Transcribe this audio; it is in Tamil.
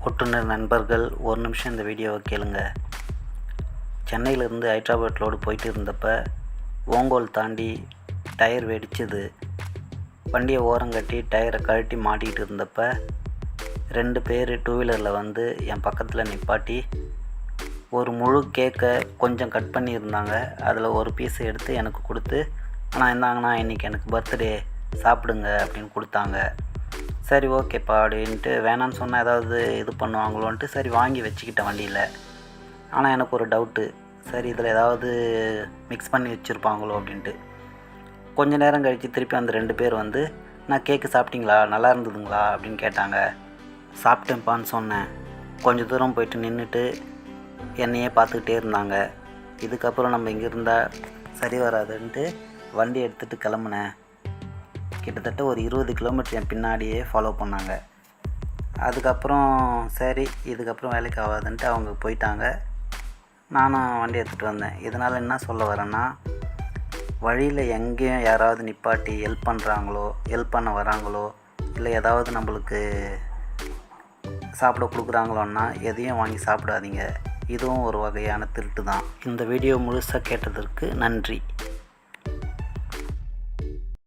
ஓட்டுநர் நண்பர்கள் ஒரு நிமிஷம் இந்த வீடியோவை கேளுங்க. சென்னையிலேருந்து ஹைதராபாத் ரோடு போயிட்டு இருந்தப்போ ஓங்கோல் தாண்டி டயர் வெடிச்சுது. வண்டியை ஓரங்கட்டி டயரை கழட்டி மாட்டிகிட்டு இருந்தப்போ 2 பேர் டூ வீலரில் வந்து என் பக்கத்தில் நிப்பாட்டி ஒரு முழு கேக்கை கொஞ்சம் கட் பண்ணியிருந்தாங்க. அதில் ஒரு பீஸை எடுத்து எனக்கு கொடுத்து, ஆனால் இந்தாங்கண்ணா இன்றைக்கி எனக்கு பர்த்டே சாப்பிடுங்க அப்படின்னு கொடுத்தாங்க. சரி ஓகேப்பா அப்படின்ட்டு, வேணான்னு சொன்னால் ஏதாவது இது பண்ணுவாங்களோன்ட்டு சரி வாங்கி வச்சுக்கிட்டேன் வண்டியில். ஆனால் எனக்கு ஒரு டவுட்டு, சரி இதில் ஏதாவது மிக்ஸ் பண்ணி வச்சுருப்பாங்களோ அப்படின்ட்டு. கொஞ்ச நேரம் கழித்து திருப்பி அந்த 2 பேர் வந்து, நான் கேக்கு சாப்பிட்டீங்களா, நல்லா இருந்ததுங்களா அப்படின்னு கேட்டாங்க. சாப்பிட்டேன்ப்பான்னு சொன்னேன். கொஞ்சம் தூரம் போயிட்டு நின்றுட்டு என்னையே பார்த்துக்கிட்டே இருந்தாங்க. இதுக்கப்புறம் நம்ம இங்கே இருந்தால் சரி வராதுன்ட்டு வண்டி எடுத்துகிட்டு கிளம்புனேன். கிட்டத்தட்ட ஒரு 20 கிலோமீட்டர் என் பின்னாடியே ஃபாலோ பண்ணாங்க. அதுக்கப்புறம் சரி இதுக்கப்புறம் வேலைக்கு ஆகாதுன்ட்டு அவங்க போயிட்டாங்க. நானும் வண்டி எடுத்துகிட்டு வந்தேன். இதனால் என்ன சொல்ல வரேன்னா, வழியில் எங்கேயும் யாராவது நிப்பாட்டி ஹெல்ப் பண்ண வராங்களோ இல்லை ஏதாவது நம்மளுக்கு சாப்பிட கொடுக்குறாங்களோன்னா எதையும் வாங்கி சாப்பிடாதீங்க. இதுவும் ஒரு வகையான திருட்டு தான். இந்த வீடியோ முழுசாக கேட்டதற்கு நன்றி.